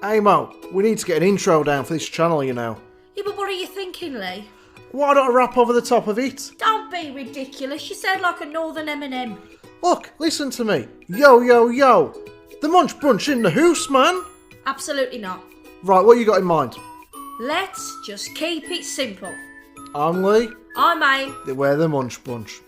Hey Mo, we need to get an intro down for this channel, you know. Yeah, but what are you thinking, Leigh? Why don't I rap over the top of it? Don't be ridiculous. You sound like a northern M&M. Look, listen to me. Yo, yo, yo. The Munch Brunch in the house, man. Absolutely not. Right, what you got in mind? Let's just keep it simple. I'm Leigh. I'm Aim. We're the Munch Brunch.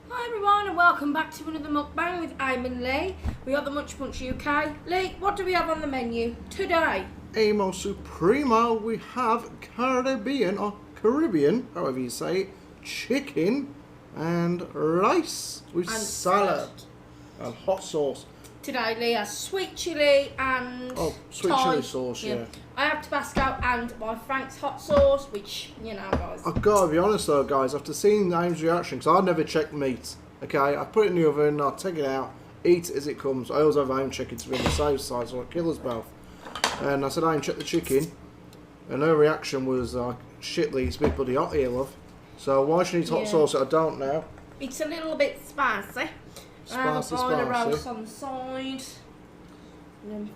Hi everyone and welcome back to another mukbang with Aim and Leigh. We got the Munch Brunch UK. Leigh, what do we have on the menu today? Amo Supremo, we have Carribean, or Caribbean, however you say it, chicken and rice with And salad and hot sauce. Today Leigh has sweet chilli and Sweet Thai. chilli sauce, yeah. I have Tabasco and my Frank's hot sauce, which, you know, guys. I've got to be honest though, guys, after seeing Aim's reaction, because I never check meat, okay? I put it in the oven, I take it out, eat it as it comes. I always have Aim check it to be on the safe side, so I kill us both. And I said, Aim, check the chicken. And her reaction was like, shit, Leigh, it's a bit bloody hot here, love. So why she needs hot sauce, I don't know. It's a little bit spicy. I have a boil of rice on the side. And then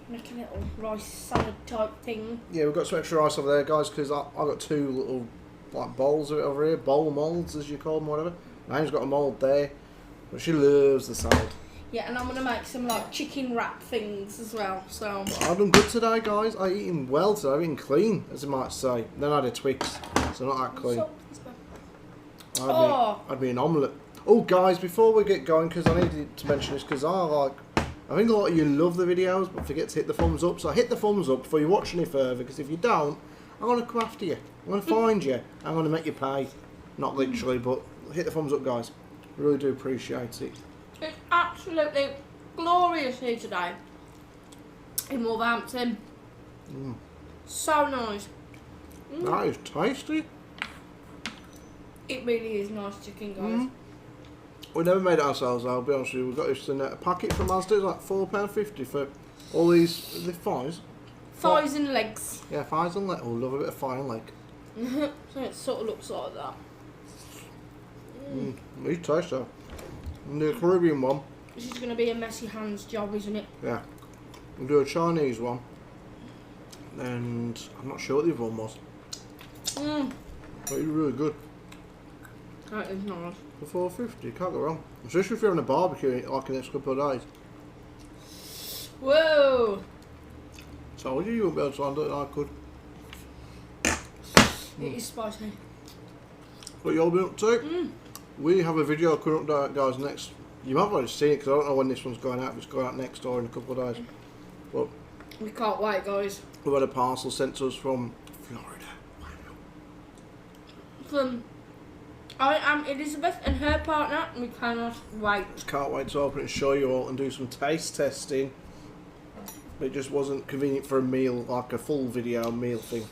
make a little rice salad type thing. Yeah, we've got some extra rice over there, guys, because I've got two little like bowls of it over here, bowl moulds as you call them, whatever. Name's got a mould there, but she loves the salad. Yeah, and I'm gonna make some like chicken wrap things as well. So I've done good today, guys. I eaten well today, I've eaten clean, as you might say. Then I had a Twix, so not that clean. I'd be an omelette. Oh, guys, before we get going, because I needed to mention this, because I think a lot of you love the videos, but forget to hit the thumbs up. So hit the thumbs up before you watch any further, because if you don't, I'm going to come after you. I'm going to find you. I'm going to make you pay. Not literally, but hit the thumbs up, guys. I really do appreciate it. It's absolutely glorious here today in Wolverhampton. So nice. That is tasty. It really is nice chicken, guys. We never made it ourselves, I'll be honest with you. We got this in a packet from Asda, it's like £4.50 for all these, are they thighs? Thighs and legs. Yeah, thighs and leg. Oh, love a bit of thigh and leg. So it sort of looks like that. These taste though. And the Caribbean one. This is going to be a messy hands job, isn't it? Yeah. We'll do a Chinese one. And I'm not sure what the other one was. But it's really good. That is nice. For $4.50, can't go wrong. Especially if you're having a barbecue like in the next couple of days. Whoa! Told you wouldn't be able to handle it like I could. It is spicy. What you all been up to? We have a video coming up, guys, next. You might have already seen it because I don't know when this one's going out. If it's going out next or in a couple of days. But we can't wait, guys. We've had a parcel sent to us from Florida. From I am Elizabeth and her partner, and we cannot wait. Just can't wait to open it and show you all and do some taste testing. It just wasn't convenient for a meal, like a full video meal thing.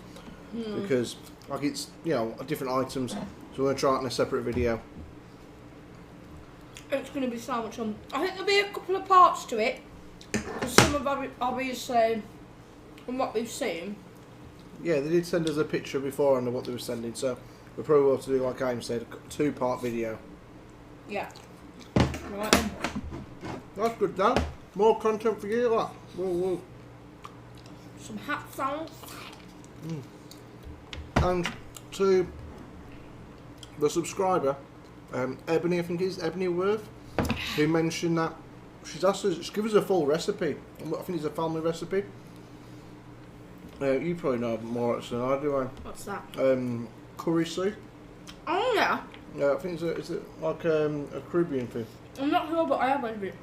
Because like it's, you know, different items. So we're going to try it in a separate video. It's going to be so much fun. I think there'll be a couple of parts to it. Because some of obviously from what we've seen. Yeah, they did send us a picture before and what they were sending, so we'll probably have to do, like Aim said, a two-part video. Yeah. Right then. That's good, Dan. More content for you, like. Whoa. Some hat sounds. And to the subscriber, Ebony, I think it is, Ebony Worth, who mentioned that she's asked us to give us a full recipe. I think it's a family recipe. You probably know more than I do. What's that? Curry soup. Oh yeah. Yeah, I think it's like a Caribbean thing. I'm not sure, but I have heard of it.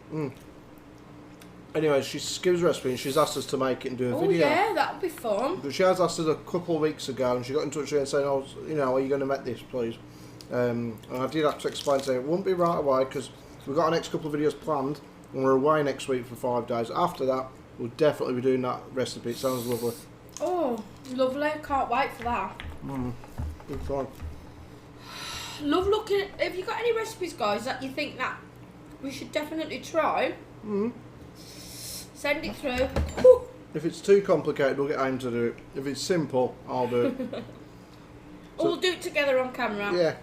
Anyway, she gives a recipe and she's asked us to make it and do a video. Oh yeah, that would be fun. But she has asked us a couple of weeks ago and she got in touch with me and saying, "Oh, you know, are you going to make this, please?" And I did have to explain to her, it won't be right away because we've got our next couple of videos planned and we're away next week for 5 days. After that, we'll definitely be doing that recipe. It sounds lovely. Oh, lovely. Can't wait for that. Good fun. Love looking at, have you got any recipes, guys, that you think that we should definitely try? Send it through. If it's too complicated, we'll get Aim to do it. If it's simple, I'll do it. Or we'll do it together on camera. Yeah.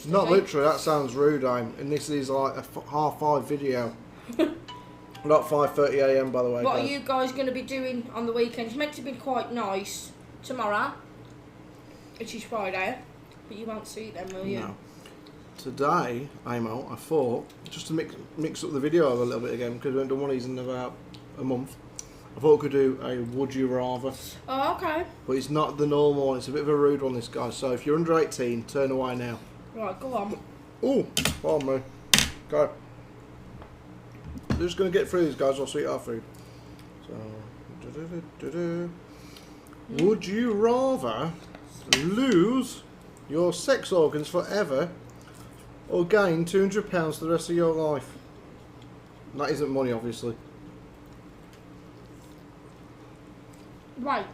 Not literally, that sounds rude, Aim. And this is like a half-5 video. Not 5:30 AM, by the way. What guys. are you guys going to be doing on the weekend? It's meant to be quite nice tomorrow, which is Friday, but you won't see it then, will you? No. Today, Amo, I thought, just to mix up the video a little bit again, because we haven't done one of these in about a month, I thought we could do a Would You Rather. Oh, okay. But it's not the normal one, it's a bit of a rude one, this guy. So if you're under 18, turn away now. Right, go on. Oh, pardon me. Go. We're just going to get through these, guys. I'll see our food. So, Would you rather lose your sex organs forever or gain £200 for the rest of your life? That isn't money, obviously. Right.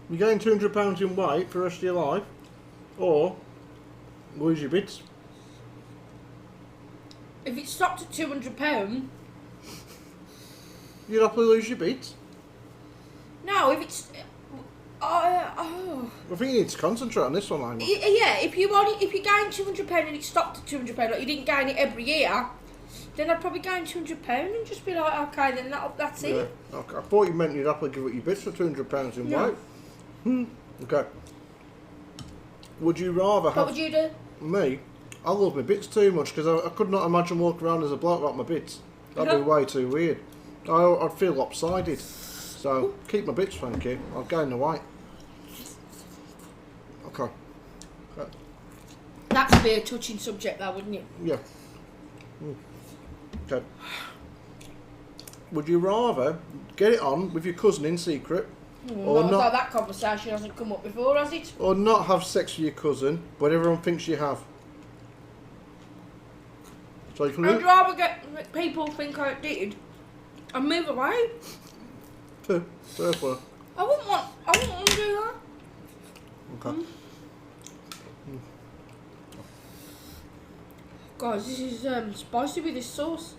You gain £200 in weight for the rest of your life, or lose your bits. If it stopped at £200, You'd happily lose your bits. no. If it's, I think you need to concentrate on this one, Amo. yeah. If you gain £200 and it stopped at £200, like you didn't gain it every year, then I'd probably gain £200 and just be like, okay, then that's it. Yeah. Okay. I thought you meant you'd happily give up your bits for £200 in weight. Okay. Would you rather have... What would you do? Me? I love my bits too much because I could not imagine walking around as a bloke without my bits. That'd be way too weird. I'd feel lopsided. So, keep my bits, thank you. I'll gain the weight. Okay. That would be a touching subject, though, wouldn't it? Yeah. Okay. Would you rather get it on with your cousin in secret, or not? Like that conversation hasn't come up before, has it? Or not have sex with your cousin, but everyone thinks you have? So you can I'd rather get people think I did and move away. Therefore. I wouldn't want to do that. Okay. Guys, this is spicy with this sauce.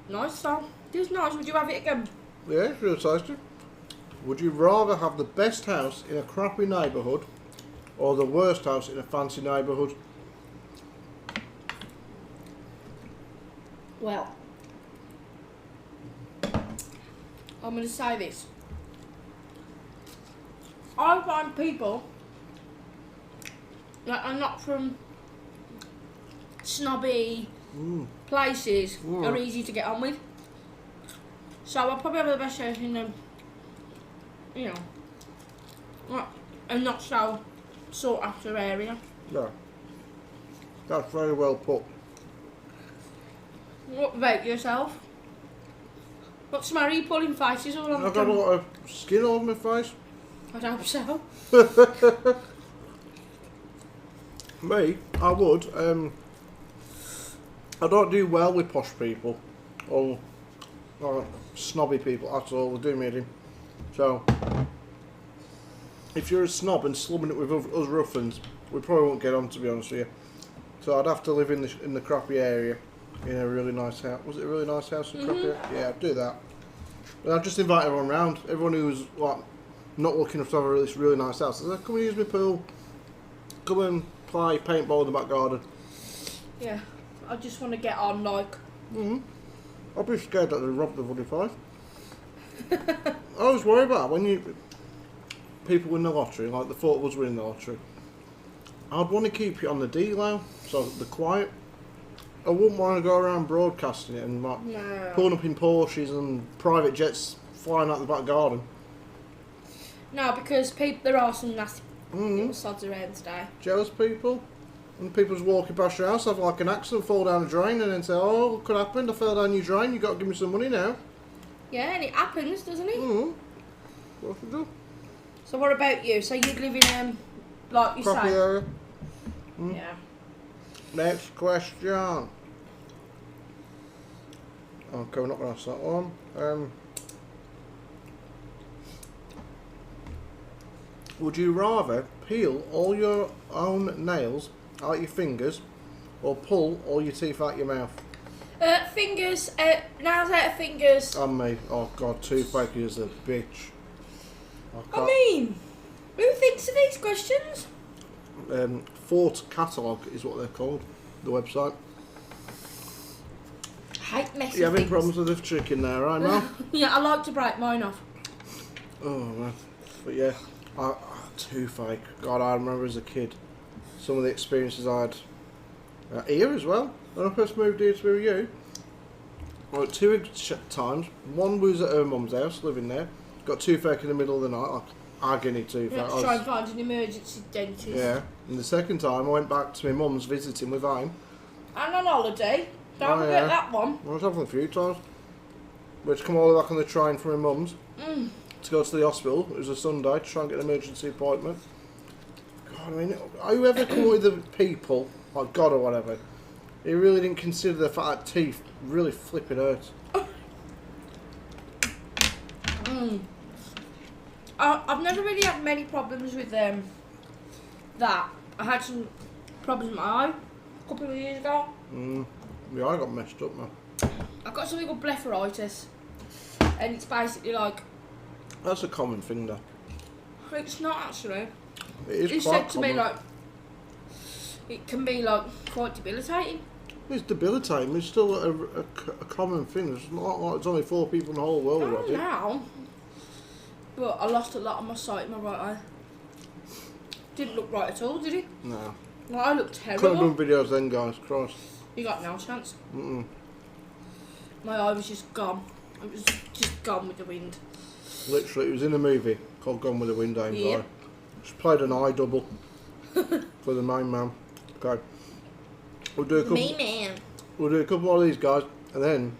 Nice, though. This is nice. Would you have it again? Yeah, it's real tasty. Would you rather have the best house in a crappy neighbourhood or the worst house in a fancy neighbourhood? Well, I'm going to say this. I find people that are not from snobby places are easy to get on with. So I'll probably have the best house in a, you know, a not so sought after area. Yeah. That's very well put. What about yourself? What's the matter? Are you pulling faces all on the I've got a lot of skin on my face. I'd hope so. Me, I would. I don't do well with posh people or snobby people at all. They do me in. So, if you're a snob and slumming it with us ruffians, we probably won't get on, to be honest with you. So I'd have to live in the crappy area in a really nice house. Was it a really nice house in crappy area? Yeah, I'd do that. And I'd just invite everyone round. Everyone who's like not looking to have this really nice house. I'd say, come and use my pool. Come and play paintball in the back garden. Yeah, I just want to get on like. I'd be scared that they'd rob the bloody place. I always worry about when people win the lottery, like the thought was winning the lottery. I'd want to keep it on the D-low, so the quiet. I wouldn't want to go around broadcasting it and like pulling up in Porsches and private jets flying out the back garden. No, because there are some nasty little sods around today. Jealous people. And people just walking past your house, have like an accident, fall down a drain, and then say, "Oh, what could happen? I fell down your drain. You got to give me some money now." Yeah, and it happens, doesn't it? What should do? So what about you? So you'd live in like you Crappy say? area. Yeah. Next question. Okay, we're not going to ask that one. Would you rather peel all your own nails out your fingers or pull all your teeth out your mouth? Fingers, nails out of fingers. And me. Oh god, toothache is a bitch. I mean, who thinks of these questions? Fort Catalogue is what they're called, the website. hate messy You having things. problems with the chicken there, right, Mel? Yeah, I like to break mine off. Oh, man. But yeah, toothache. God, I remember as a kid some of the experiences I had here as well. When I first moved here to be with you, well, 2 times. One was at her mum's house, living there. Got toothache in the middle of the night, like agony toothache. You have to try and find an emergency dentist. Yeah. And the second time, I went back to my mum's visiting with Aim. And on holiday. Don't forget that one. I was having a few times. We had to come all the way back on the train from my mum's to go to the hospital. It was a Sunday to try and get an emergency appointment. God, I mean, whoever come up with the people, like God or whatever, he really didn't consider the fact that teeth really flipping hurt. I've never really had many problems with that. I had some problems with my eye a couple of years ago. Yeah, I got messed up, man. I've got something called blepharitis, and it's basically like... That's a common thing, though. It's not actually. It is He quite said to common. me like, it can be like quite debilitating. It's debilitating. It's still a common thing. It's not like there's only 4 people in the whole world who have it. Now, but I lost a lot of my sight in my right eye. Didn't look right at all, did he? No. My eye looked Couldn't terrible. have done videos then, guys. Christ. You got no chance. Mm-mm. My eye was just gone. It was just gone with the wind. Literally, it was in a movie called Gone with the Wind, Aim's Yeah. eye. Just played an eye double for the main man. Okay. We'll do a couple. Man. We'll do a couple more of these, guys, and then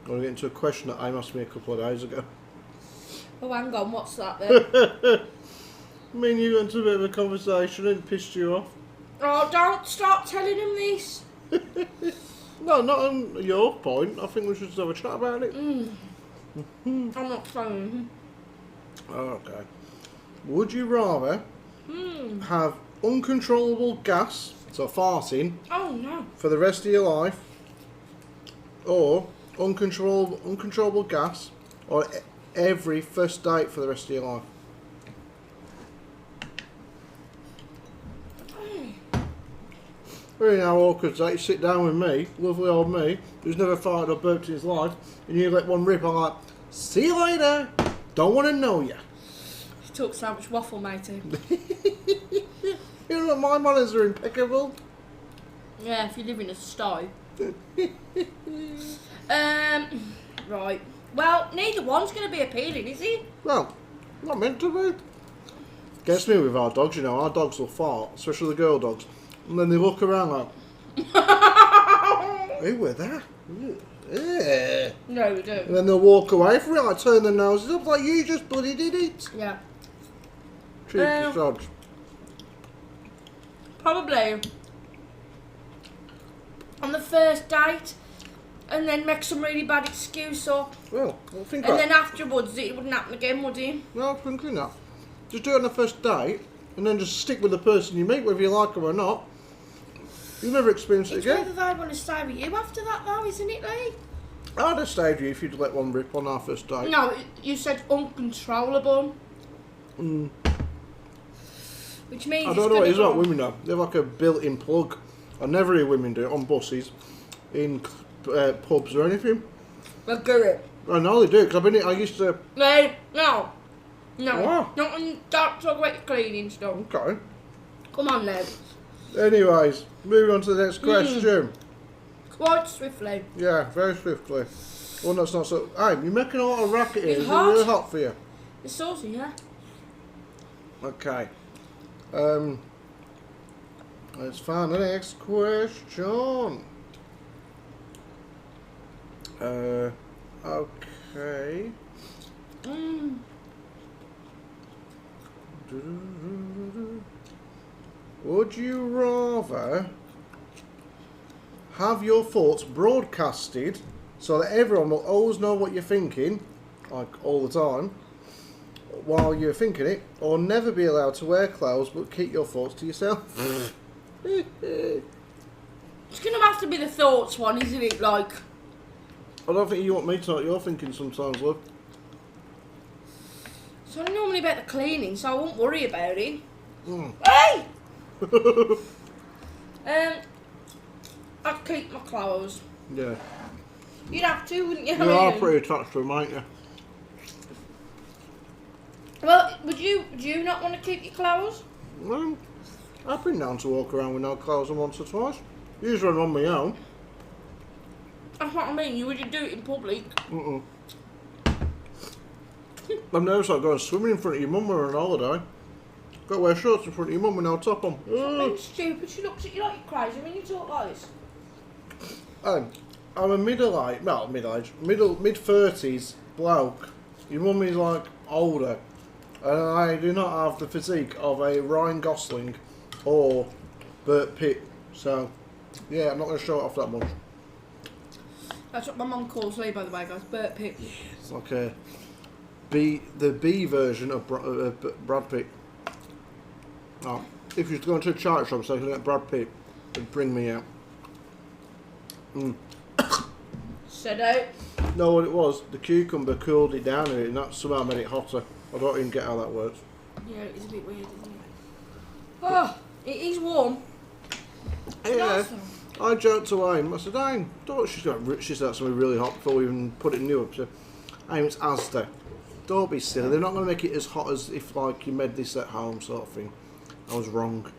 we'll get into a question that Aim asked me a couple of days ago. Oh, hang on, what's that then? Me and you got into a bit of a conversation and it pissed you off. Oh, don't start telling him this. No, not on your point. I think we should just have a chat about it. I'm not telling him. Okay. Would you rather have uncontrollable gas, so farting, Oh, no. for the rest of your life, or uncontrollable gas, or every first date for the rest of your life? Really how awkward is that? You sit down with me, lovely old me, who's never farted or burped in his life, and you let one rip, I'm like, see you later, don't want to know you. You talk so much waffle, matey. You know, my manners are impeccable. Yeah, if you live in a sty. Right. Well, neither one's going to be appealing, is he? Well, not meant to be. Gets me with our dogs, you know, our dogs will fart, especially the girl dogs, and then they look around like, who were that? Yeah. No, we don't. And then they'll walk away from it, like turn their noses up, like you just bloody did it. Yeah. Cheeky sods. Probably on the first date, and then make some really bad excuse up, Well, I think and then afterwards it wouldn't happen again, would it? no, I'm thinking that. Just do it on the first date, and then just stick with the person you meet, whether you like them or not. You'll never experience it It's again. whether they want to stay with you after that, though, isn't it, Leigh? I'd have stayed with you if you'd let one rip on our first date. No, you said uncontrollable. Which means I it's don't know what gonna it is about go- women though. They have like a built-in plug. I never hear women do it on buses, in pubs or anything. Well, do it. I know they do because I used to. Leigh, no. No. What? Don't talk about your cleaning stuff. Okay. Come on, Leigh. Anyways, moving on to the next question. Quite swiftly. Yeah, very swiftly. Well, that's not so. Hey, you're making a lot of racket here. It's Is it hot. really hot for you? It's saucy, yeah? Okay. Let's find the next question. Okay. Would you rather have your thoughts broadcasted so that everyone will always know what you're thinking, like all the time, while you're thinking it, or never be allowed to wear clothes but keep your thoughts to yourself? It's going to have to be the thoughts one, isn't it? Like, I don't think you want me to know what you're thinking sometimes, love. it's only normally about the cleaning, so I won't worry about it. Mm. Hey! I'd keep my clothes. Yeah. You'd have to, wouldn't you? You are pretty attached to him, aren't you? Well, do you not want to keep your clothes? Well, I've been down to walk around with no clothes once or twice. Usually I'm on my own. That's what I mean, you wouldn't do it in public. I've noticed like going swimming in front of your mum when we're on holiday. Got to wear shorts in front of your mum with no top on. Something stupid, she looks at you like you're crazy when you talk like this. I'm a mid-30s bloke. Your mum is like older. And I do not have the physique of a Ryan Gosling or Bert Pitt. So, yeah, I'm not going to show it off that much. That's what my mum calls Leigh, by the way, guys. Bert Pitt. Yeah, it's like the B version of Brad Pitt. Oh, if you was going to a charity shop so you could get Brad Pitt, it'd bring me out. Said out. No, what it was, the cucumber cooled it down in it, and that somehow made it hotter. I don't even get how that works. Yeah, it's a bit weird, isn't it? Oh, it is warm. Yeah, I joked to Aim. I said, Aim, she's got something really hot before we even put it in the up. So, Aim, it's Asda. Don't be silly. They're not going to make it as hot as if like you made this at home, sort of thing. I was wrong.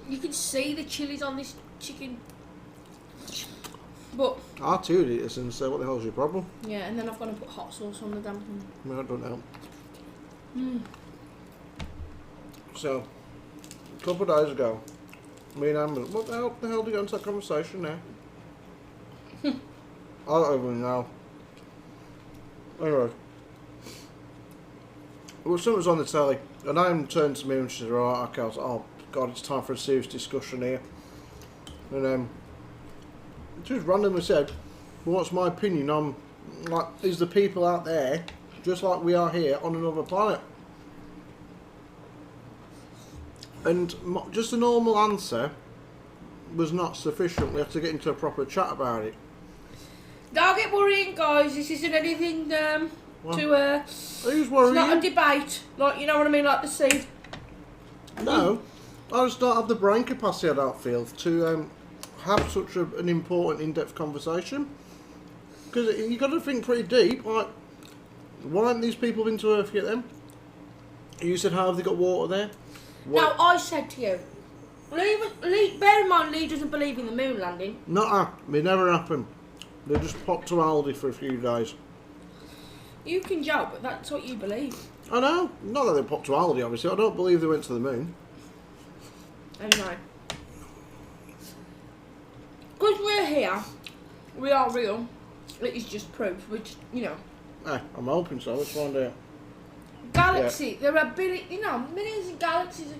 You can see the chilies on this chicken. But I too eat this and say, what the hell's your problem? yeah, and then I've got to put hot sauce on the damn thing. No, I don't know. So, a couple of days ago, me and Amber, what the hell did you go into that conversation now? I don't even know. Anyway, well, something was on the telly, and Am turned to me and she said, right, okay, I was like, oh God, it's time for a serious discussion here. And she just randomly said, well, what's my opinion on, like, is the people out there just like we are here on another planet? And just a normal answer was not sufficient. We had to get into a proper chat about it. Don't get worrying, guys. This isn't anything to. Who's worrying? It's not a debate, like, you know what I mean, like the sea. No, I just don't have the brain capacity, I don't feel, to have such an important, in-depth conversation. Because you got to think pretty deep. Like, why haven't these people been to Earth yet? Then you said, how have they got water there? Now, I said to you, Leigh, bear in mind, Leigh doesn't believe in the moon landing. It never happened. They just popped to Aldi for a few days. You can joke, but that's what you believe. I know. Not that they popped to Aldi, obviously. I don't believe they went to the moon. Anyway. Because we're here, we are real. It is just proof, which, you know. I'm hoping so. Let's find out. Galaxy, there are millions of galaxies.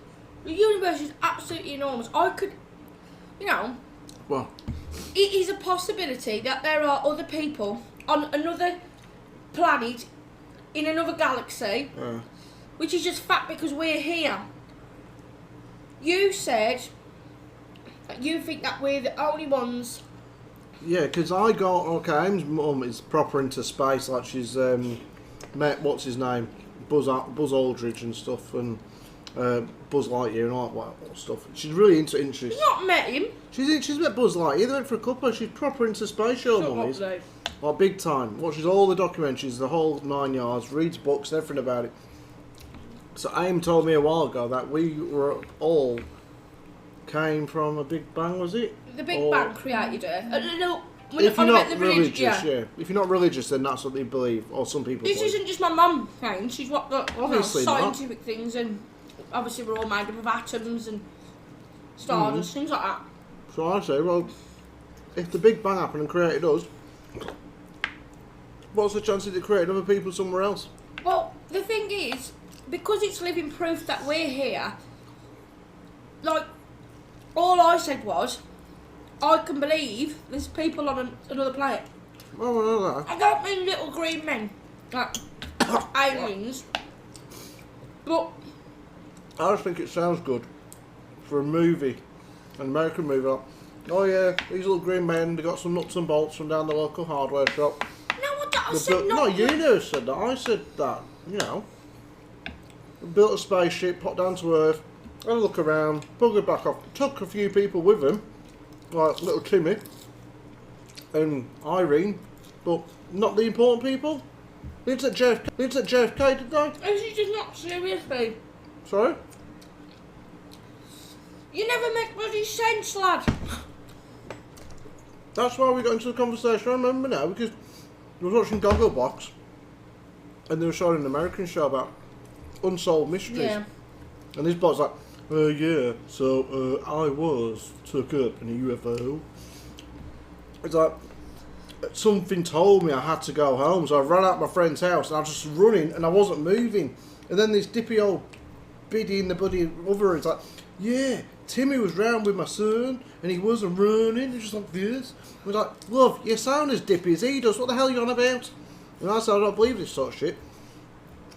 The universe is absolutely enormous. I could, Well, it is a possibility that there are other people on another planet in another galaxy, which is just fact because we're here. You said that you think that we're the only ones. yeah, because Aim's mum is proper into space, like she's met, what's his name? Buzz Aldridge and stuff, and Buzz Lightyear and all that stuff. She's really into You've not met him. She's met Buzz Lightyear. They went for a couple. She's proper into space, your mum is. Like, big time. Watches all the documentaries, the whole 9 yards, reads books and everything about it. So Aim told me a while ago that we were all came from a Big Bang, was it? The Big Bang created Earth. No, if you're not religious, yeah. If you're not religious, then that's what they believe, or some people This believe. isn't just my mum saying, she's what the Obviously not. scientific things, and obviously we're all made up of atoms and stars, things like that. So I say, well, if the Big Bang happened and created us, what's the chance that it created other people somewhere else? Well, the thing is, because it's living proof that we're here, like, all I said was, I can believe there's people on another planet. Oh, I know that. I don't mean little green men, like aliens, but I just think it sounds good for a movie, an American movie. Like, oh yeah, these little green men, they got some nuts and bolts from down the local hardware shop. I said No, you never said that. I said that. Built a spaceship, popped down to Earth, had a look around, buggered back off. Took a few people with them, like little Timmy and Irene, but not the important people. Lives at JFK, did they? Is it just not serious, babe? Sorry? You never make bloody sense, lad. That's why we got into the conversation, I remember now, because I was watching Gogglebox and they were showing an American show about unsolved mysteries. Yeah. And this bloke's like, yeah, so I was took up in a UFO. It's like, something told me I had to go home, so I ran out of my friend's house and I was just running and I wasn't moving. And then this dippy old biddy in the bloody other room, it's like, yeah, Timmy was round with my son and he wasn't running, just like this. I was like, love, you sound as dippy as he does, what the hell are you on about? And I said, I don't believe this sort of shit.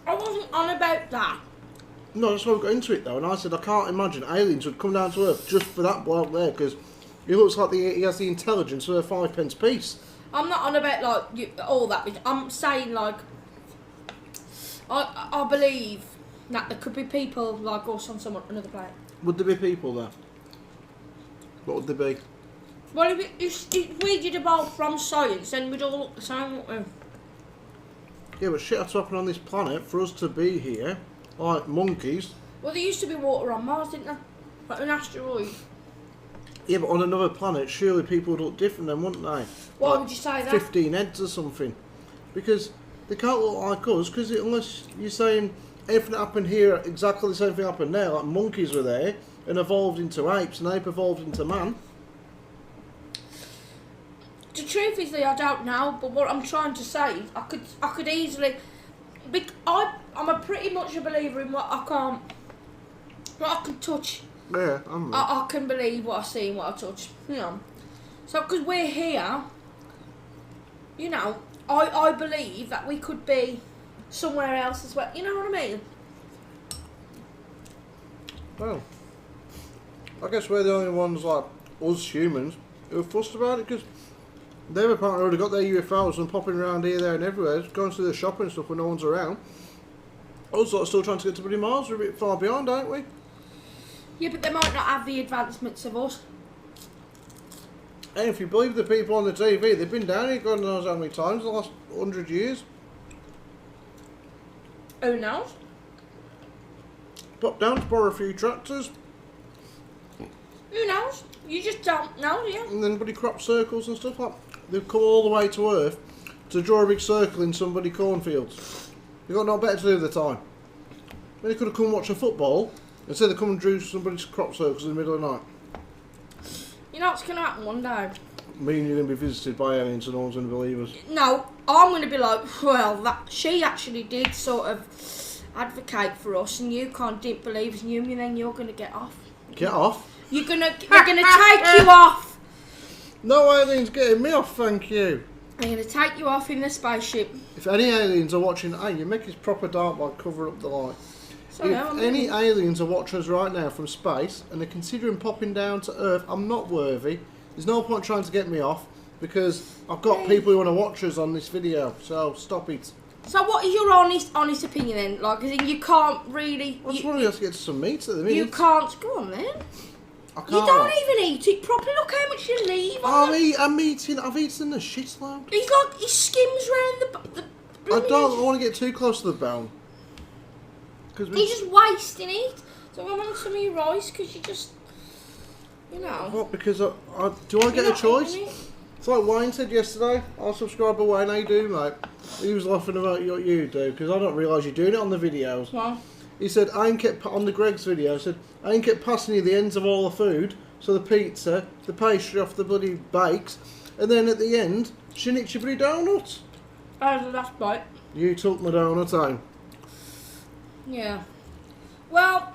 I wasn't on about that. No, that's why we got into it though, and I said I can't imagine aliens would come down to Earth just for that bloke there, because he looks like he has the intelligence of a 5p piece. I'm not on about like all that. I'm saying like I believe that there could be people like us on another planet. Would there be people there? What would there be? Well, if we did evolve from science, then we'd all look the same, wouldn't we? Yeah, but shit had to happen on this planet for us to be here, like monkeys. Well, there used to be water on Mars, didn't there? Like an asteroid. Yeah, but on another planet, surely people would look different then, wouldn't they? Why like would you say that? 15 heads or something. Because they can't look like us, because unless you're saying everything that happened here, exactly the same thing happened there, like monkeys were there and evolved into apes and ape evolved into man. The truth is that I don't know, but what I'm trying to say is I could easily... I'm a pretty much a believer in what I can touch. Yeah, I can believe what I see and what I touch, you know. So, because we're here, you know, I believe that we could be somewhere else as well. You know what I mean? Well, I guess we're the only ones, like us humans, who are fussed about it, because they've apparently already got their UFOs and popping around here, there and everywhere, going to the shopping and stuff when no one's around. Us lot are still trying to get to bloody Mars, we're a bit far behind, aren't we? Yeah, but they might not have the advancements of us. And if you believe the people on the TV, they've been down here God knows how many times in the last 100 years. Who knows? Pop down to borrow a few tractors. Who knows? You just don't know, yeah. And then bloody crop circles and stuff like that. They've come all the way to Earth to draw a big circle in somebody cornfields. They've got no better to do with the time. They could have come watch a football instead of come and drew somebody's crop circles in the middle of the night. You know what's going to happen one day? Me and you're going to be visited by aliens and no one's going to believe us. No, I'm going to be like, well, she actually did sort of advocate for us and you didn't believe us and then you're going to get off. Get off? They're going to take you off. No aliens getting me off, thank you. They're going to take you off in the spaceship. If any aliens are watching, hey, you make this proper dark by covering up the light. Sorry, if any aliens are watching us right now from space and they're considering popping down to Earth, I'm not worthy. There's no point trying to get me off because I've got people who want to watch us on this video, so stop it. So what is your honest opinion then? Like, as in you can't really... I just want to get to some meat at the minute. You can't... Go on then. I can't. You don't even eat it properly. Look how much you leave on I'm eating... I've eaten the shit load. He's like... He skims round the I want to get too close to the bone. You're just wasting it. So I want some of your rice because you just... You know. What? Because do I get a choice? It's like Wayne said yesterday. Our subscriber Wayne, how you do, mate? He was laughing about what you do because I don't realise you're doing it on the videos. What? He said, on the Greg's video, said, I ain't kept passing you the ends of all the food, so the pizza, the pastry off the bloody bakes, and then at the end, she nicked your bloody donuts. That was the last bite. You took my donut home. Yeah. Well,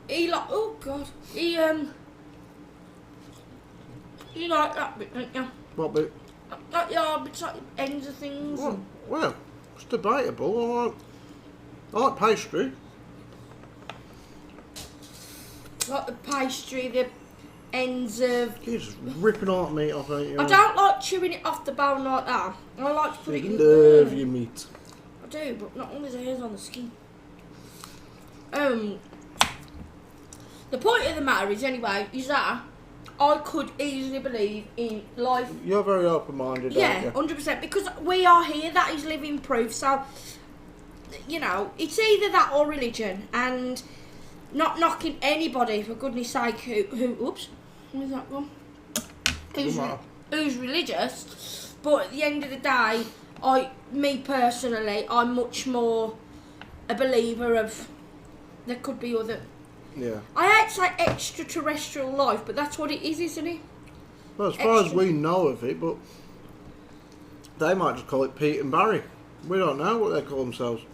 he like, oh God, he you like that bit, don't you? What bit? Like, yeah, bits like ends of things. Well, it's debatable. I like pastry. Like the pastry, the ends of... You're just ripping all that meat off, ain't you? I don't like chewing it off the bone like that. I like to put it in... love your meat. I do, but not all his hairs on the skin. The point of the matter is, anyway, is that I could easily believe in life. You're very open-minded, Yeah, aren't you? 100%. Because we are here. That is living proof. So, you know, it's either that or religion. And not knocking anybody, for goodness sake, who oops, where's that gone? Who's religious. But at the end of the day, me personally, I'm much more a believer of there could be other. Yeah. I hate to say extraterrestrial life, but that's what it is, isn't it? Well, as far as we know of it, but they might just call it Pete and Barry. We don't know what they call themselves.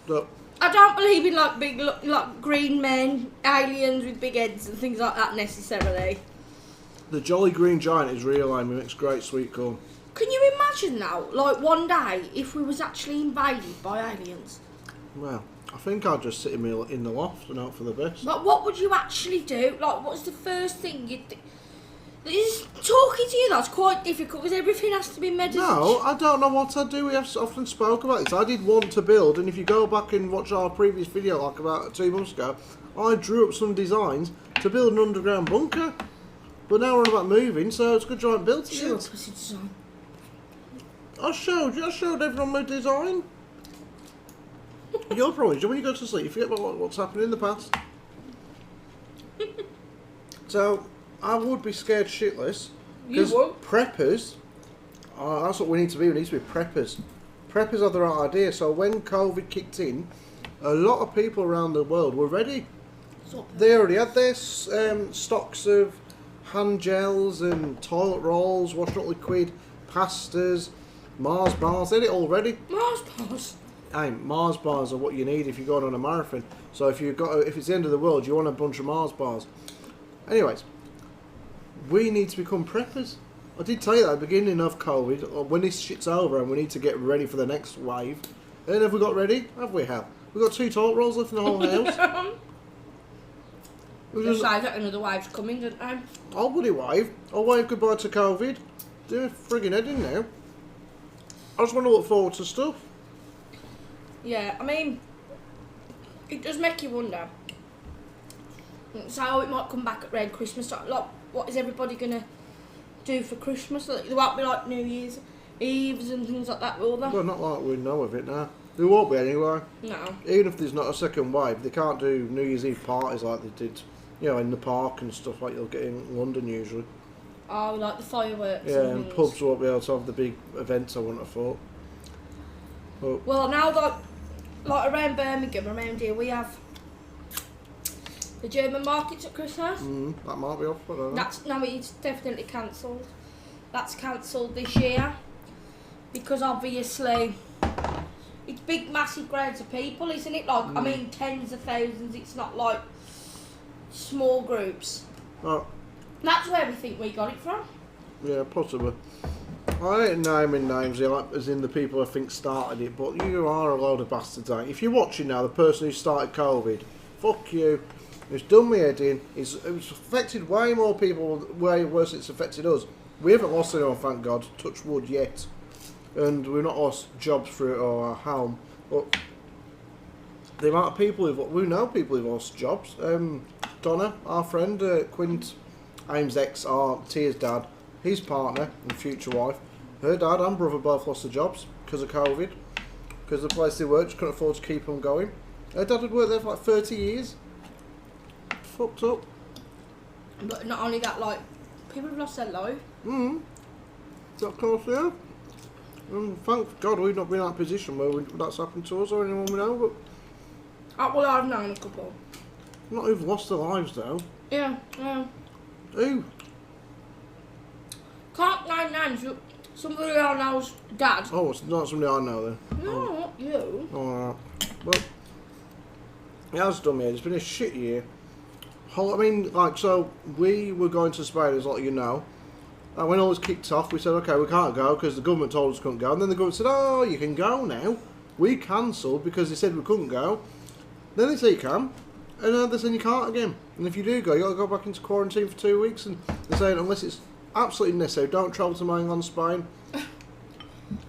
But I don't believe in like big, like green men, aliens with big heads and things like that necessarily. the Jolly Green Giant is real, and makes great sweet corn. Can you imagine now, like one day, if we was actually invaded by aliens? Well, I think I'd just sit in the loft and hope for the best. Like, what would you actually do? Like, what's the first thing you'd do? Talking to you, that's quite difficult because everything has to be meditated. No, I don't know what I'd do. We have often spoke about this. I did want to build, and if you go back and watch our previous video, like about 2 months ago, I drew up some designs to build an underground bunker. But now we're on about moving, so it's a good giant build together. Design. I showed everyone my design. You're probably, when you go to sleep, you forget about what's happened in the past. So, I would be scared shitless. You would? Preppers, that's what we need to be. We need to be preppers. Preppers are the right idea. So when COVID kicked in, a lot of people around the world were ready. They already had their stocks of hand gels and toilet rolls, washing up liquid, pastas, Mars bars. They had it all ready. Mars bars? Hey, Mars bars are what you need if you're going on a marathon. So if it's the end of the world, you want a bunch of Mars bars. Anyways, we need to become preppers. I did tell you that at the beginning of COVID, when this shit's over and we need to get ready for the next wave. And have we got ready? Have we? Have. We've got 2 toilet rolls left in the whole house. Just like that another wave's coming, don't they? I'll bloody wave. I'll wave goodbye to COVID. Do a friggin' head in now. I just want to look forward to stuff. Yeah, I mean, it does make you wonder. So it might come back at Red Christmas. Like, what is everybody gonna do for Christmas? Like, there won't be like New Year's Eves and things like that, will there? Well, not like we know of it now. There won't be anyway. No. Even if there's not a second wave, they can't do New Year's Eve parties like they did, in the park and stuff like you'll get in London usually. Oh, like the fireworks. Yeah, and and pubs won't be able to have the big events, I wouldn't have thought. But well, now like around Birmingham, around here, we have the German markets at Christmas. that might be off, I don't know. No, it's definitely cancelled. That's cancelled this year because obviously it's big, massive crowds of people, isn't it? Like, I mean, tens of thousands. It's not like small groups. Oh, That's where we think we got it from. yeah, possibly. I ain't naming names here, like, as in the people I think started it, but you are a load of bastards, ain't you? If you're watching now, the person who started COVID, fuck you. It's done me head in. It's affected way more people, way worse than it's affected us. We haven't lost anyone, thank God, touch wood yet. And we've not lost jobs through it or our home. But the amount of people we know people who've lost jobs. Donna, our friend, Quint, Ames ex, our Tia's dad, his partner and future wife, her dad and brother both lost their jobs because of COVID. Because the place they worked just couldn't afford to keep them going. Her dad had worked there for like 30 years. Fucked up. But not only that, like, people have lost their life. Of course, yeah. And thank God we've not been in that position where that's happened to us or anyone we know, but Well, I've known a couple. not who've lost their lives though. Yeah. Who? Can't name names. Somebody I know's dad. Oh, it's not somebody I know then. No, not you. Alright. Well, it has done me. It's been a shit year. I mean, like, so we were going to Spain, as like you know. And when all this kicked off, we said, okay, we can't go because the government told us we couldn't go. And then the government said, oh, you can go now. We cancelled because they said we couldn't go. Then they say you can. And now they're saying you can't again. And if you do go, you've got to go back into quarantine for 2 weeks. And they're saying, unless it's absolutely necessary, don't travel to mainland Spain.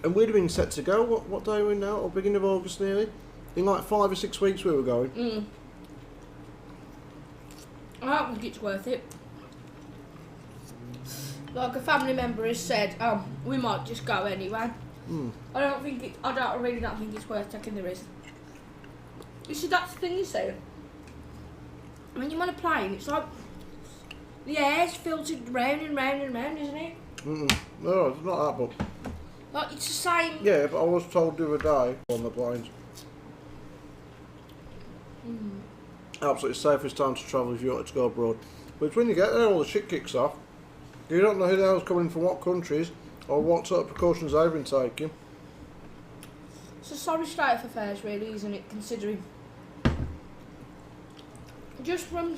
And we'd have been set to go. What day are we now? Or beginning of August nearly? In like 5 or 6 weeks we were going. I don't think it's worth it. Like a family member has said, we might just go anyway. I really don't think it's worth taking the risk. You see, that's the thing you say. When you're on a plane, it's like the air's filtered round and round and round, isn't it? No, it's not that, but... Like, it's the same... Yeah, but I was told the other day on the planes. Absolutely safest time to travel if you wanted to go abroad. But it's when you get there, all the shit kicks off. You don't know who the hell's coming from what countries, or what sort of precautions they've been taking. It's a sorry state of affairs, really, isn't it, considering... Just from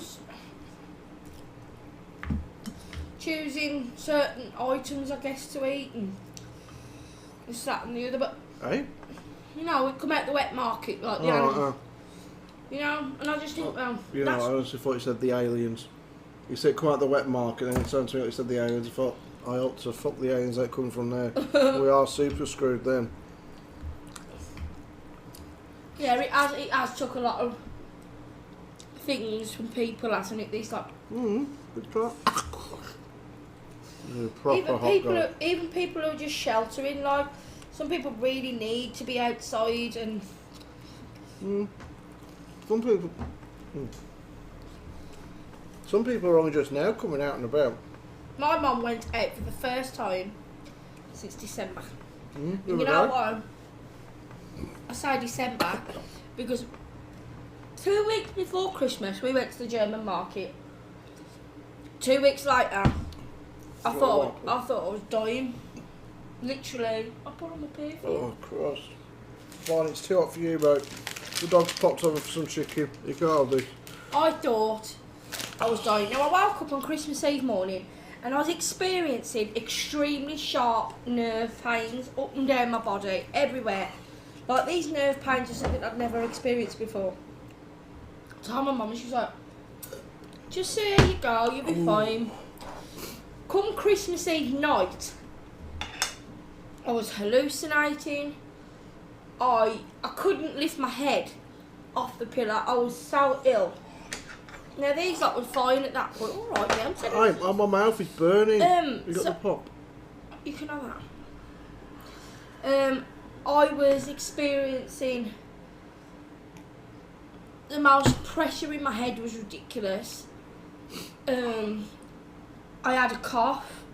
choosing certain items, I guess, to eat, and this, that and the other, but... Hey? You know, we come out the wet market, like the animals. You know, and I just think, well... You know, I honestly thought you said the aliens. You said come out the wet market, and then it turned to me like you said the aliens. I thought, I ought to fuck the aliens that come from there. We are super screwed then. Yeah, it has took a lot of things from people, hasn't it? These like... Good talk. Proper even people who are just sheltering, like, some people really need to be outside and... Some people are only just now coming out and about. My mum went out for the first time since December. And you know why? I say December because 2 weeks before Christmas we went to the German market. 2 weeks later, I thought I was dying. Literally, I put on my perfume. Oh Christ! Fine, it's too hot for you, mate. The dog's popped over for some chicken. You can't have this. I thought I was dying. Now I woke up on Christmas Eve morning and I was experiencing extremely sharp nerve pains up and down my body, everywhere. Like, these nerve pains are something I'd never experienced before. So I told my mum and she was like, just there you go, you'll be fine. Come Christmas Eve night, I was hallucinating. I couldn't lift my head off the pillow. I was so ill. Now these lot were fine at that point. Alright, yeah, I'm telling you. My mouth is burning. You got the pop? You can have that. I was experiencing the most pressure in my head was ridiculous. I had a cough.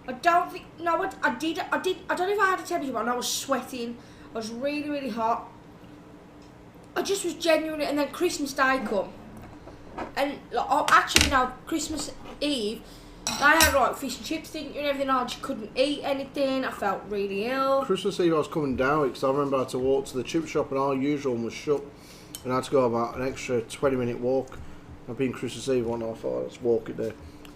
I don't think, no, I did, I don't know if I had a temperature, but I was sweating. I was really, really hot. I just was genuinely, and then Christmas Day come. And like, actually, no, Christmas Eve, they had like fish and chips, didn't you, and everything. I just couldn't eat anything. I felt really ill. Christmas Eve I was coming down because I remember I had to walk to the chip shop and our usual one was shut. And I had to go about an extra 20-minute walk. I'd been Christmas Eve one, I thought, let's walk it there.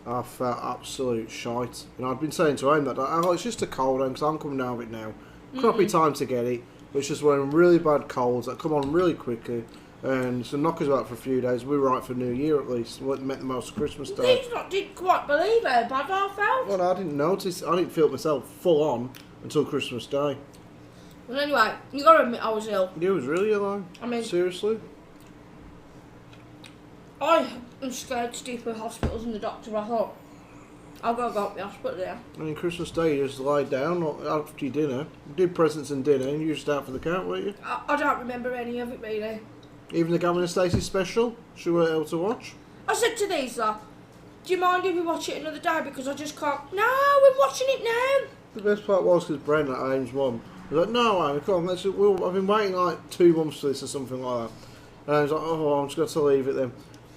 I felt absolute shite. And I'd been saying to him that, oh, it's just a cold, because I'm coming down with it now. Crappy time to get it. But it's just one of them really bad colds that come on really quickly. And so knock us out for a few days. We were right for New Year at least. We met the most Christmas Day. These lot didn't quite believe how bad I felt. Well, I didn't notice. I didn't feel it myself full on until Christmas Day. Well, anyway, you got to admit I was ill. You was really ill, I mean, seriously? I am scared to deep with hospitals and the doctor. I thought, I'll go to the hospital there. I mean, Christmas Day, you just lie down after your dinner. You did presents and dinner, and you just out for the count, weren't you? I don't remember any of it, really. Even the Gavin and Stacey special, she weren't able to watch? I said to these, do you mind if we watch it another day? Because I just can't. No, we're watching it now. The best part was because Brendan, Aim's mum, was like, no, Aim, come on, I've been waiting like 2 months for this or something like that. And I was like, oh, I'm just going to leave it then.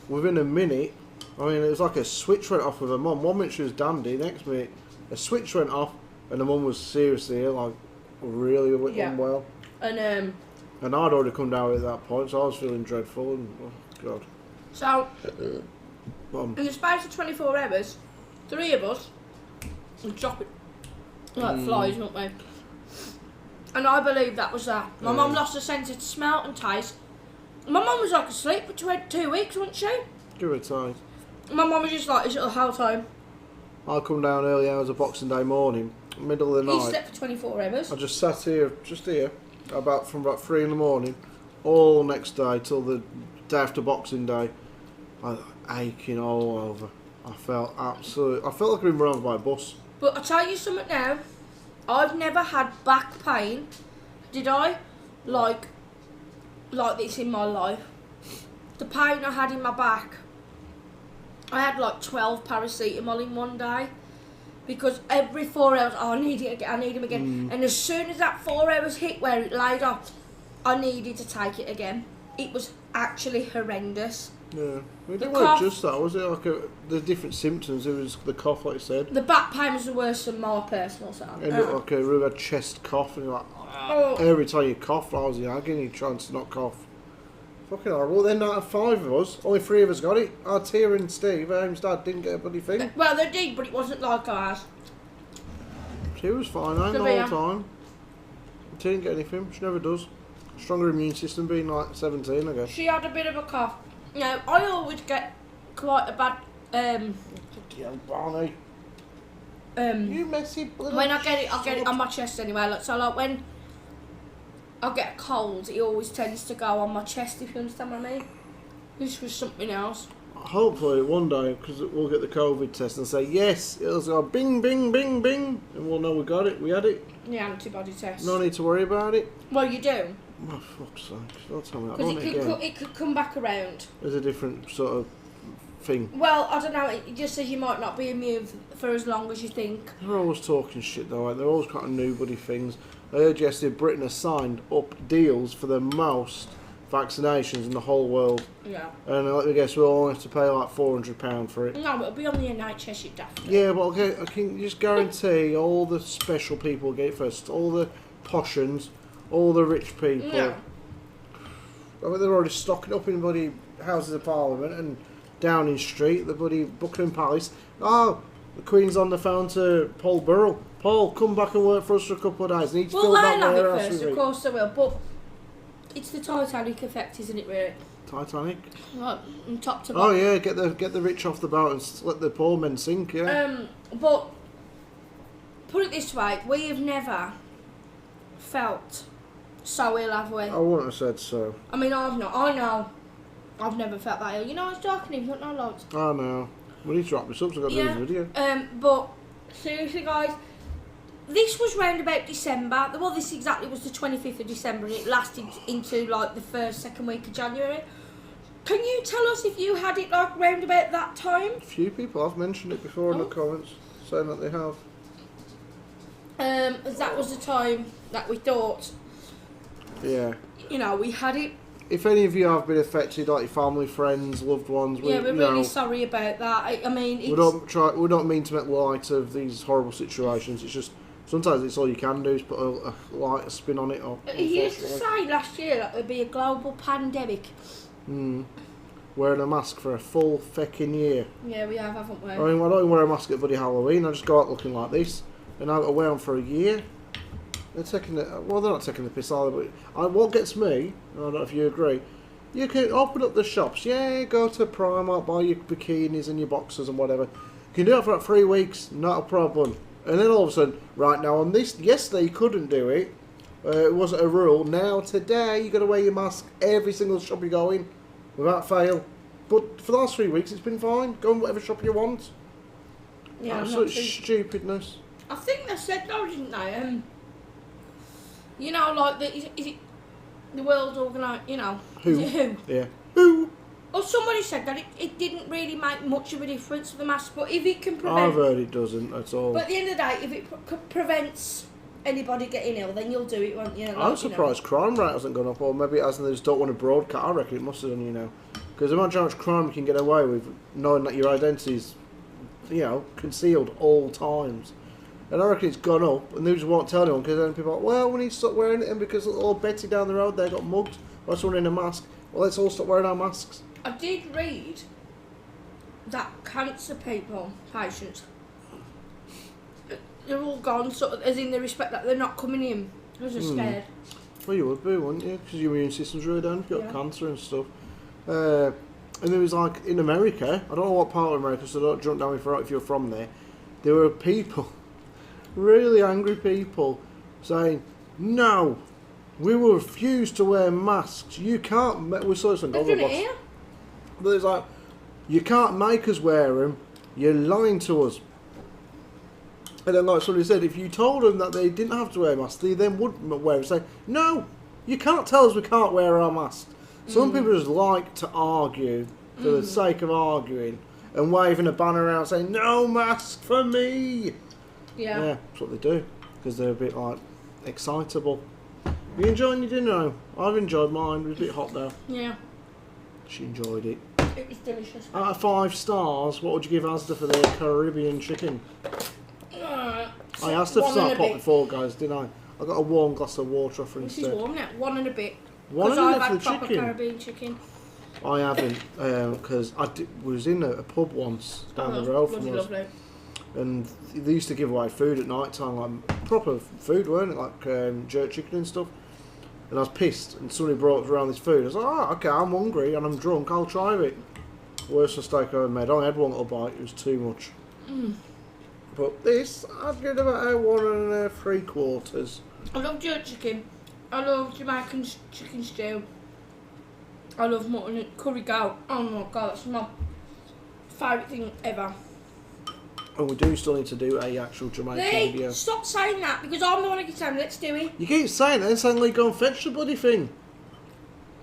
Within a minute, I mean, it was like a switch went off with her mum. 1 minute she was dandy, next minute a switch went off and the mum was seriously ill, like really unwell. And I'd already come down at that point, so I was feeling dreadful and, oh, God. So, in the space of 24 hours, 3 of us were dropping like flies, weren't we? And I believe that was that. My mum lost her sense of smell and taste. My mum was like asleep for 2 weeks, wasn't she? Give her a time. My mum was just like this the whole time. I come down early hours of Boxing Day morning, middle of the night. He slept for 24 hours. I just sat here, from about 3 in the morning, all next day till the day after Boxing Day. I was aching all over. I felt like I'd been run over by a bus. But I'll tell you something now. I've never had back pain, did I? Like this in my life. The pain I had in my back, I had like 12 paracetamol in one day. Because every 4 hours, I need it again, I need him again. And as soon as that 4 hours hit where it laid off, I needed to take it again. It was actually horrendous. Yeah, it wasn't just that, was it? Like the different symptoms. It was the cough, like you said. The back pain was the worst of my personal self. It looked like a really bad chest cough, and you're like, every time you cough, I was in agony trying to not cough. Fucking horrible. Then out of 5 of us, only 3 of us got it. Our Tia and Steve, Aim's dad, didn't get a bloody thing. Well, they did, but it wasn't like ours. She was fine, the whole time. She didn't get anything. She never does. Stronger immune system, being like 17, I guess. She had a bit of a cough. No, I always get quite a bad Barney. You messy bloody when I get it on my chest anyway. Like, so like when I get a cold, it always tends to go on my chest, if you understand what I mean. This was something else. Hopefully one day, because we'll get the COVID test and say, yes, it'll go bing, bing, bing, bing, and we'll know we got it, we had it. The antibody test. No need to worry about it. Well, you do. Oh, fuck's sake. Don't tell me that. Because it could come back around. There's a different sort of thing. Well, I don't know, it just says you might not be immune for as long as you think. They're always talking shit though, right? They're always kind of nobody things. I heard yesterday Britain has signed up deals for the most vaccinations in the whole world. Yeah. And I guess we'll only have to pay like £400 for it. No, but it'll be on the NHS, you daft. Yeah, but I can just guarantee all the special people will get it first. All the poshans, all the rich people. Yeah. I mean, they're already stocking up in bloody Houses of Parliament and Downing Street, the bloody Buckingham Palace. Oh, the Queen's on the phone to Paul Burrell. Paul, come back and work for us for a couple of days. Need to fill that warehouse with first, of course they will, but it's the Titanic effect, isn't it, really? Titanic? Like, from top to bottom. Oh yeah, get the rich off the boat and let the poor men sink, yeah. But, put it this way, we have never felt so ill, have we? I wouldn't have said so. I mean, I've not. I know. I've never felt that ill. You know, I was darkening, but no loads. I know. We need to wrap this up, so I've got to do this video. But, seriously, guys, this was round about December. Well, this exactly was the 25th of December, and it lasted into, like, the first, second week of January. Can you tell us if you had it, like, round about that time? A few people have mentioned it before in the comments, saying that they have. That was the time that we thought, yeah, you know, we had it. If any of you have been affected, like your family, friends, loved ones, we're really sorry about that. I mean, we don't mean to make light of these horrible situations. It's just sometimes it's all you can do is put a light spin on it. You used to say last year that there'd be a global pandemic. Wearing a mask for a full fecking year. Yeah, we have, haven't we? I mean, I don't even wear a mask at bloody Halloween. I just go out looking like this, and I've got to wear them for a year. They're not taking the piss either, but what gets me, I don't know if you agree, you can open up the shops, go to Primark, buy your bikinis and your boxers and whatever. You can do it for like 3 weeks, not a problem. And then all of a sudden, right now on this, yesterday you couldn't do it, it wasn't a rule, now today you got to wear your mask every single shop you go in, without fail. But for the last 3 weeks it's been fine, go in whatever shop you want. Yeah, absolute stupidness. I think they said though, didn't they? You know, like, is it the World Organisation, you know? Who? Is it who? Yeah. Who? Well, somebody said that it didn't really make much of a difference for the mask, but if it can prevent... I've heard it doesn't at all. But at the end of the day, if it prevents anybody getting ill, then you'll do it, won't you? Like, I'm surprised crime rate hasn't gone up, or maybe it hasn't, they just don't want to broadcast. I reckon it must have done, you know. Because imagine how much crime you can get away with, knowing that your identity's, you know, concealed all times. And I reckon it's gone up, and they just won't tell anyone, because then people are like, well, we need to stop wearing it, and because little Betty down the road there got mugged by someone in a mask. Well, let's all stop wearing our masks. I did read that cancer patients, they're all gone, sort of, as in the respect that they're not coming in, because they're scared. Well, you would be, wouldn't you? Because your immune system's really down, you've got cancer and stuff. And there was like, in America, I don't know what part of America, so don't jump down if you're from there, there were people... really angry people saying, no, we will refuse to wear masks. You can't. We saw this on Google Box. But it's like, you can't make us wear them. You're lying to us. And then, like somebody said, if you told them that they didn't have to wear masks, they then wouldn't wear it. Say, no, you can't tell us we can't wear our masks. Some people just like to argue for the sake of arguing and waving a banner around saying, no mask for me. Yeah. Yeah, that's what they do. Because they're a bit, like, excitable. You enjoying your dinner? I've enjoyed mine. It was a bit hot though. Yeah. She enjoyed it. It was delicious. Out of 5 stars, what would you give Asda for their Carribean chicken? I asked her for some pot before, guys, didn't I? I got a warm glass of water off her instead. This is warm now. 1 and a bit. One and a bit for the proper chicken. Caribbean chicken. I haven't, because was in a pub once down the road from us. Lovely. And they used to give away food at night time, like proper food, weren't it? Like jerk chicken and stuff. And I was pissed, and somebody brought around this food. I was like, oh, okay, I'm hungry and I'm drunk, I'll try it. Worst mistake I ever made. I only had one little bite, it was too much. But this, I'd give it about 1 3/4. I love jerk chicken. I love Jamaican chicken stew. I love mutton and curry goat. Oh my god, that's my favourite thing ever. And we do still need to do a actual Jamaican Leigh, video. stop saying that because I'm the one who keeps saying let's do it. You keep saying it, then suddenly go and fetch the bloody thing.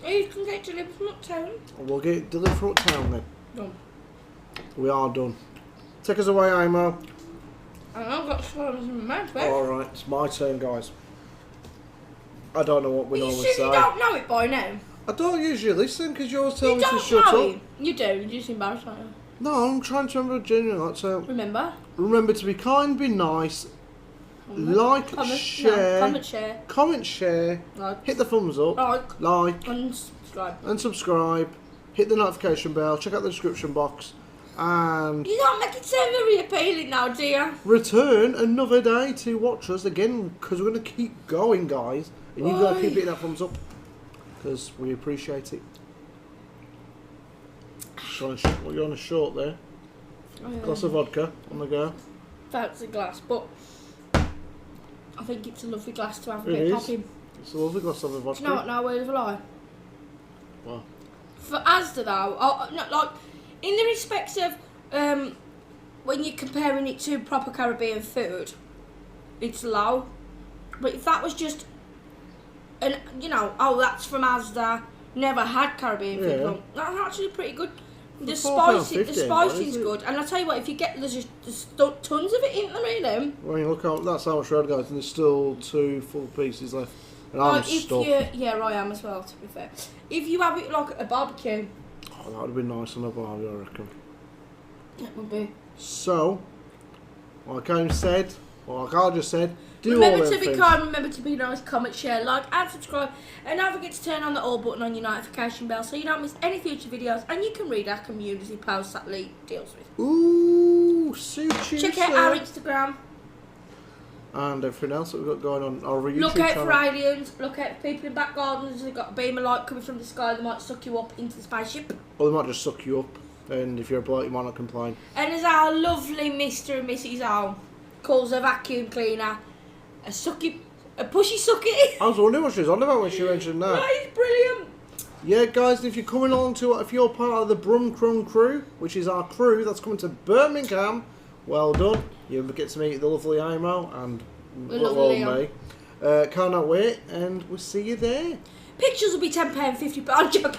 You can get delivered from uptown. We'll get it delivered from uptown then. Done. We are done. Take us away, Amo. And I've got swallows in my mouth, babe. Alright, it's my turn, guys. I don't know what we You normally said say. you don't know it by now. I don't usually listen because you always tell You me to don't shut know up. it. You do. You're just embarrassed, aren't you? No, I'm trying to remember genuinely. Like, so Remember? remember to be kind, be nice, like, Comment, share, no, comment, share, comment, share, like, hit the thumbs up, like, and subscribe. and subscribe. Hit the notification bell. Check out the description box, and You don't make it sound very appealing now, do you? return another day to watch us again because we're going to keep going, guys. And you've got to keep hitting that thumbs up because we appreciate it. Well, you're on a short there. Glass of vodka on the go. Fancy glass, but I think it's a lovely glass to have a bit It of is. popping. It's a lovely glass of vodka. Do you know what? No word of a lie. Wow. For Asda though, not like in the respects of when you're comparing it to proper Caribbean food, it's low. But if that was just that's from Asda, never had Caribbean food, Yeah. well, that's actually pretty good. The £4.50, spicing's isn't it? good, and I tell you what, if you get there's tons of it in them, really. Well, you look out, that's how much we had, guys, and there's still 2 full pieces left. And I'm stuffed. Yeah, I am as well. To be fair, if you have it like at a barbecue, Oh, that would have been nice on a barbie, I reckon. it would be. So, like I said, or like I just said, do Remember all to them be things. kind, remember to be nice, comment, share, like and subscribe, and don't forget to turn on the all button on your notification bell so you don't miss any future videos, and you can read our community posts that Leigh deals with. Ooh, sushi. Check out our Instagram. And everything else that we've got going on our YouTube Look out channel. for aliens, look out for people in back gardens who've got a beam of light coming from the sky that might suck you up into the spaceship. Or they might just suck you up, and if you're a bloke, you might not complain. And as our lovely Mr. and Mrs. O calls a vacuum cleaner a pushy sucky. I was wondering what she was on about when she mentioned that. That is brilliant. Yeah, guys, if you're coming along if you're part of the Brum Crumb crew, which is our crew that's coming to Birmingham, well done. You get to meet the lovely Amo and little old me. Cannot wait, and we'll see you there. Pictures will be £10, £50 joke.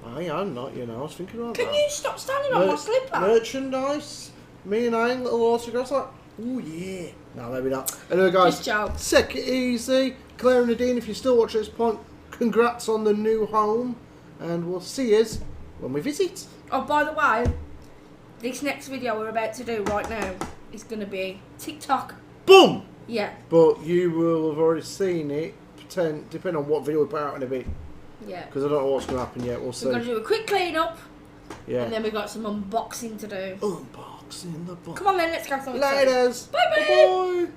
I'm not, I was thinking about that. Can you stop standing on my slipper? Merchandise, me and Aang, little autographs, like, ooh yeah. No, maybe not. Anyway, guys, take it easy. Claire and Nadine, if you're still watching this point, congrats on the new home, and we'll see you when we visit. Oh, by the way, this next video we're about to do right now is going to be TikTok. Boom! Yeah. But you will have already seen it, depending on what video we put out in a bit. Yeah. Because I don't know what's going to happen yet, we'll see. We're going to do a quick clean up. Yeah. And then we've got some unboxing to do. Unboxing the box. Come on then, let's go. Laters. Bye bye. Bye.